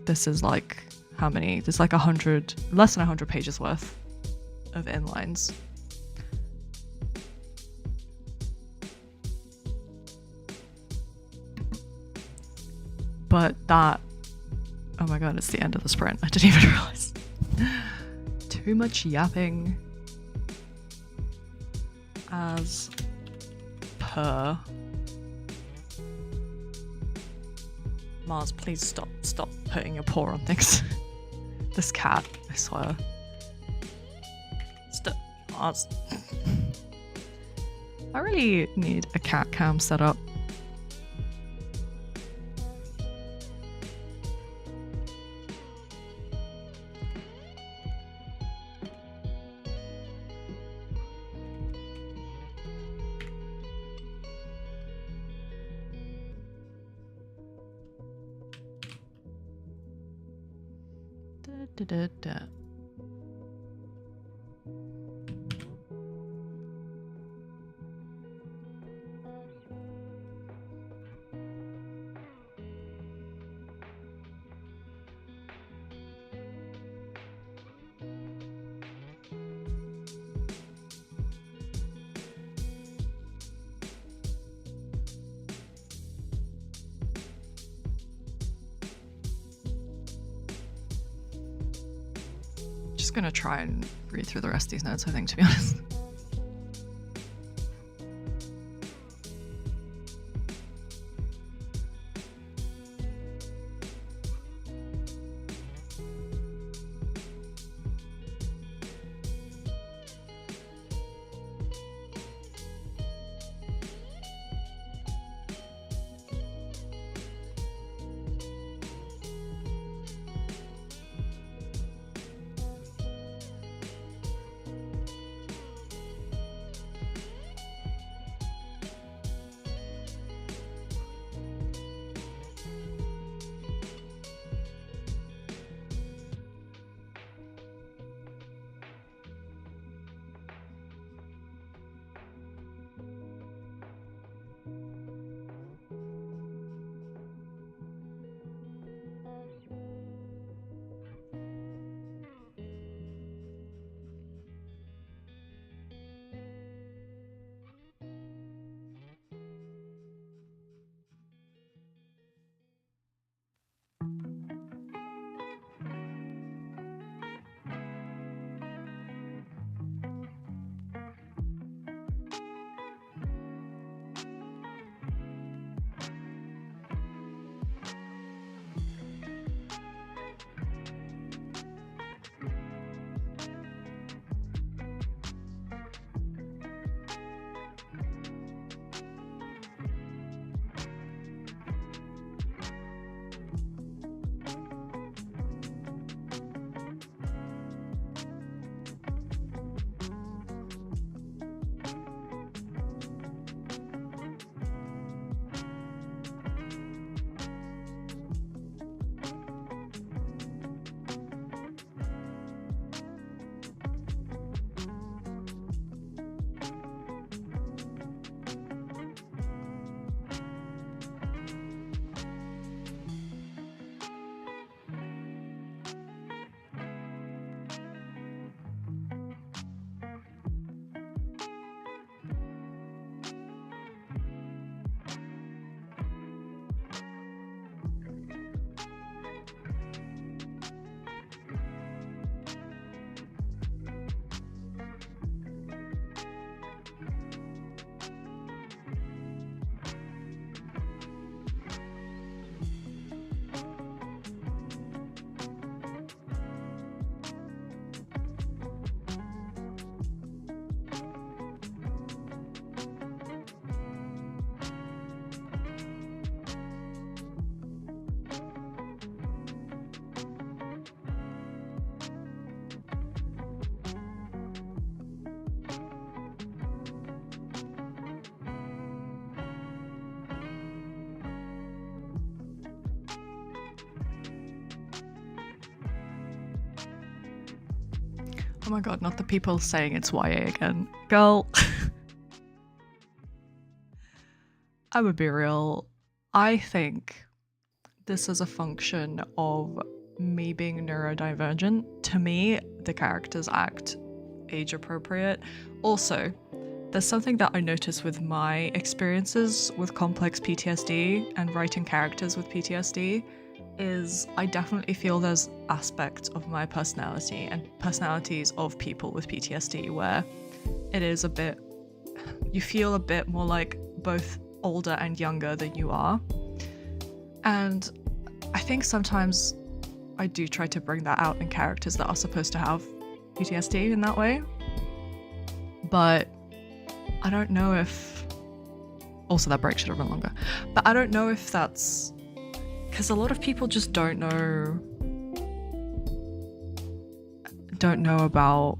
This is like, how many? There's like 100, less than 100 pages worth of inlines. But that, oh my god, it's the end of the sprint. I didn't even realize. Too much yapping. As per. Mars, please stop putting your paw on things. This cat, I swear. Stop, Mars. I really need a cat cam set up. Just gonna try and read through the rest of these notes, I think, to be honest. Oh my god, not the people saying it's YA again. Girl. I would be real. I think this is a function of me being neurodivergent. To me, the characters act age appropriate. Also, there's something that I notice with my experiences with complex PTSD and writing characters with PTSD is I definitely feel there's aspects of my personality and personalities of people with PTSD where it is a bit, you feel a bit more like both older and younger than you are. And I think sometimes I do try to bring that out in characters that are supposed to have PTSD in that way. But I don't know if... Also, that break should have been longer. But I don't know if that's... Because a lot of people just don't know about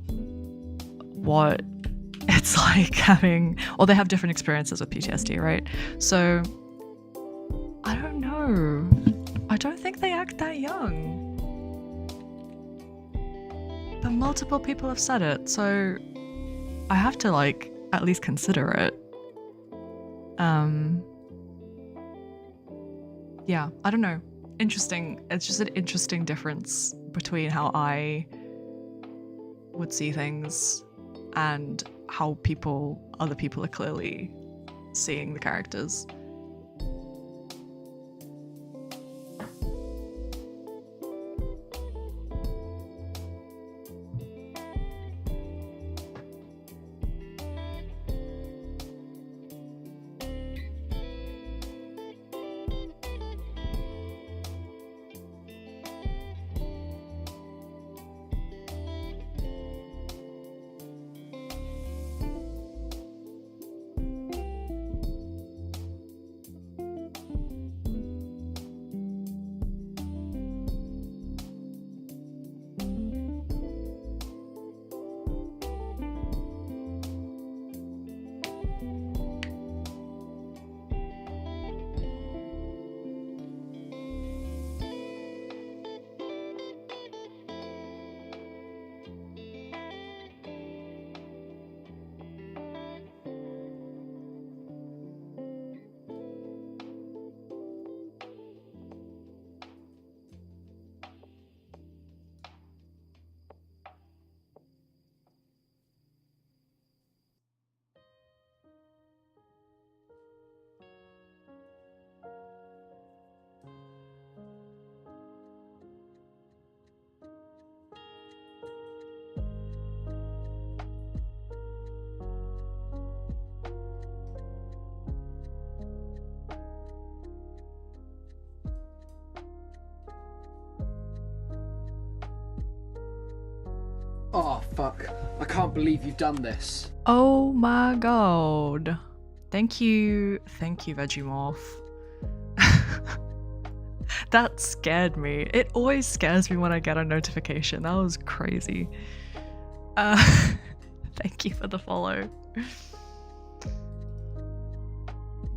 what it's like having... Or they have different experiences with PTSD, right? So, I don't know. I don't think they act that young. But multiple people have said it, so I have to, like, at least consider it. Yeah, I don't know. Interesting. It's just an interesting difference between how I would see things and how other people are clearly seeing the characters. Oh, fuck. I can't believe you've done this. Oh my god. Thank you, Vegemorph. That scared me. It always scares me when I get a notification. That was crazy. Thank you for the follow. I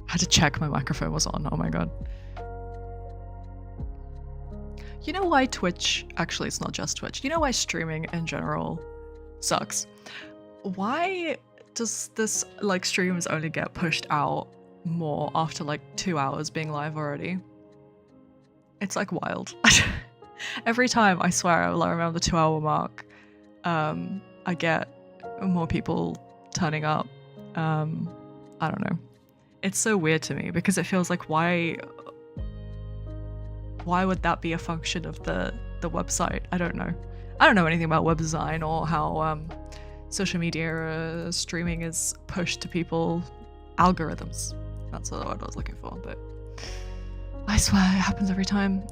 had to check my microphone was on. Oh my god. You know why Twitch, actually it's not just Twitch, you know why streaming in general sucks? Why does this, like, streams only get pushed out more after like 2 hours being live already? It's like wild. Every time, I swear, around the 2 hour mark, I get more people turning up. I don't know. It's so weird to me because it feels like why would that be a function of the website? I don't know. I don't know anything about web design or how social media streaming is pushed to people. Algorithms. That's the word I was looking for, but I swear it happens every time.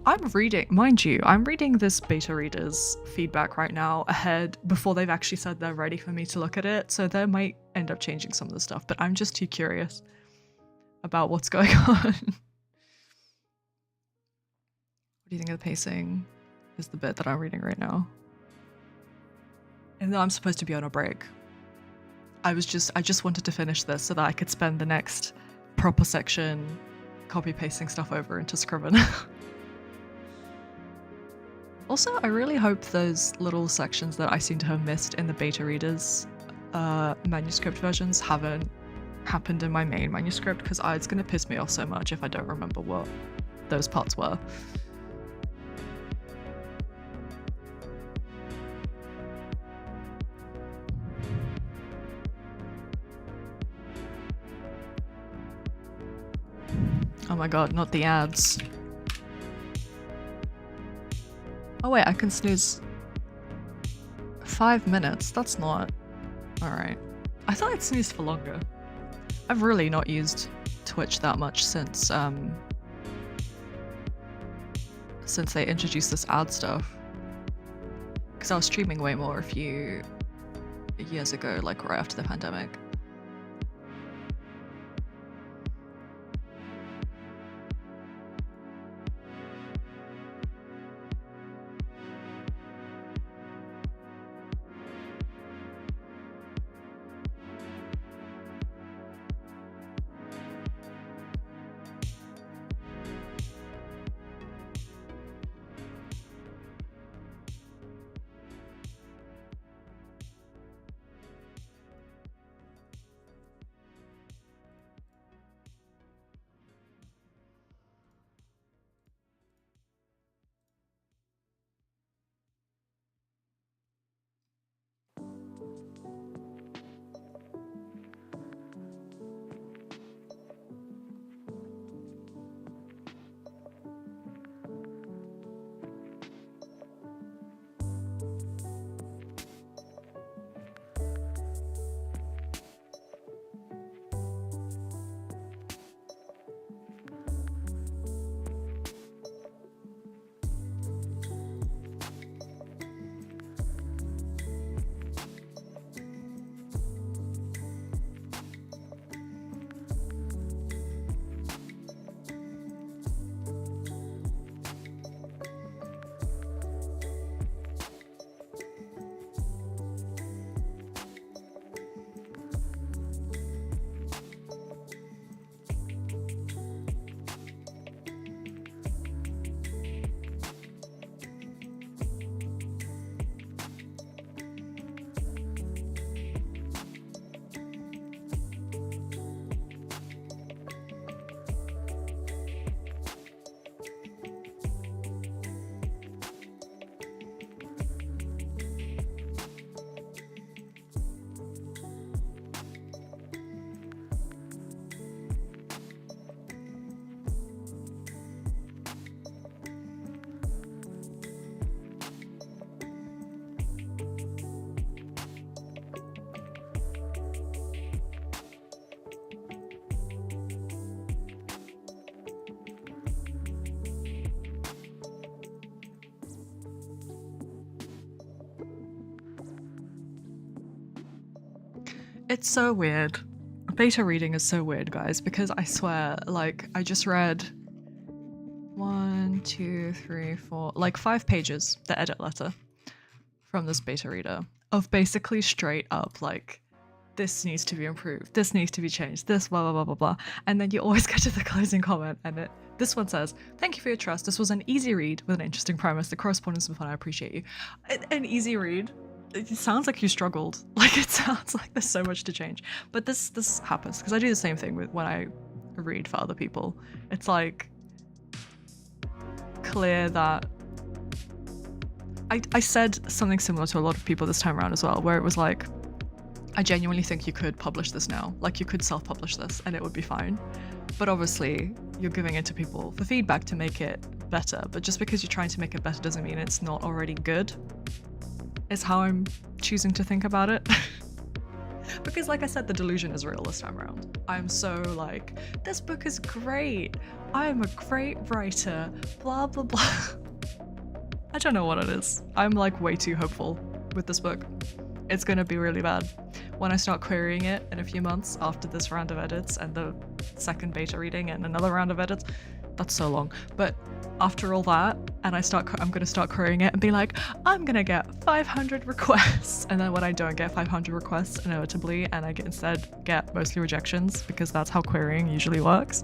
I'm reading, mind you, I'm reading this beta reader's feedback right now ahead before they've actually said they're ready for me to look at it, so they might end up changing some of the stuff, but I'm just too curious about what's going on. What do you think of the pacing? Is the bit that I'm reading right now. And though I'm supposed to be on a break, I just wanted to finish this so that I could spend the next proper section copy pasting stuff over into Scriven. Also, I really hope those little sections that I seem to have missed in the beta readers manuscript versions haven't happened in my main manuscript, because it's going to piss me off so much if I don't remember what those parts were. Oh my god, not the ads. Oh wait, I can snooze 5 minutes. That's not... Alright. I thought I'd snoozed for longer. I've really not used Twitch that much since they introduced this ad stuff. Because I was streaming way more a few years ago, like right after the pandemic. It's so weird. Beta reading is so weird, guys, because I swear, like, I just read 1, 2, 3, 4, like 5 pages, the edit letter from this beta reader of basically straight up, like, this needs to be improved, this needs to be changed, this blah, blah, blah, blah, blah. And then you always get to the closing comment and this one says, "Thank you for your trust. This was an easy read with an interesting premise. The correspondence was fun. I appreciate you." An easy read. It sounds like you struggled. Like, it sounds like there's so much to change. But this happens because I do the same thing with when I read for other people. It's like clear that I said something similar to a lot of people this time around as well, where it was like, I genuinely think you could publish this now. Like, you could self-publish this and it would be fine. But obviously, you're giving it to people for feedback to make it better. But just because you're trying to make it better doesn't mean it's not already good, is how I'm choosing to think about it. Because like I said, the delusion is real this time around. I'm so like, this book is great. I'm a great writer, blah, blah, blah. I don't know what it is. I'm like way too hopeful with this book. It's gonna be really bad. When I start querying it in a few months after this round of edits and the second beta reading and another round of edits, that's so long. But after all that, and I'm gonna start querying it and be like, I'm gonna get 500 requests. And then when I don't get 500 requests inevitably, and I instead get mostly rejections, because that's how querying usually works,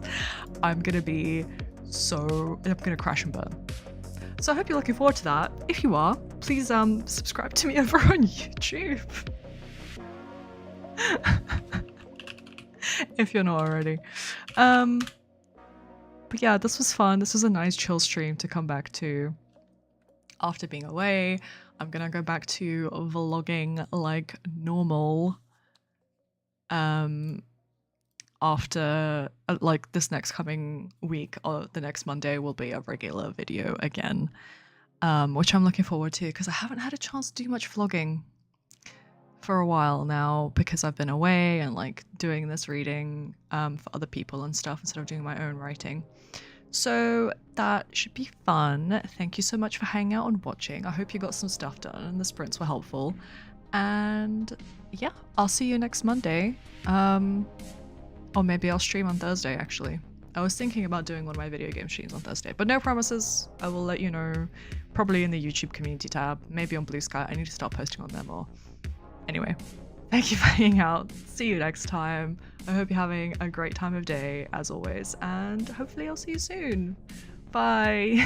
I'm gonna crash and burn. So I hope you're looking forward to that. If you are, please subscribe to me over on YouTube. If you're not already. But yeah, this was fun. This was a nice chill stream to come back to after being away. I'm gonna go back to vlogging like normal after like this next coming week, or the next Monday will be a regular video again, which I'm looking forward to because I haven't had a chance to do much vlogging for a while now because I've been away and like doing this reading for other people and stuff instead of doing my own writing. So that should be fun. Thank you so much for hanging out and watching. I hope you got some stuff done and the sprints were helpful. And yeah, I'll see you next Monday. Or maybe I'll stream on Thursday actually. I was thinking about doing one of my video game streams on Thursday, but no promises. I will let you know, probably in the YouTube community tab, maybe on Blue Sky. I need to start posting on there more. Anyway, thank you for hanging out. See you next time. I hope you're having a great time of day as always, and hopefully I'll see you soon. Bye.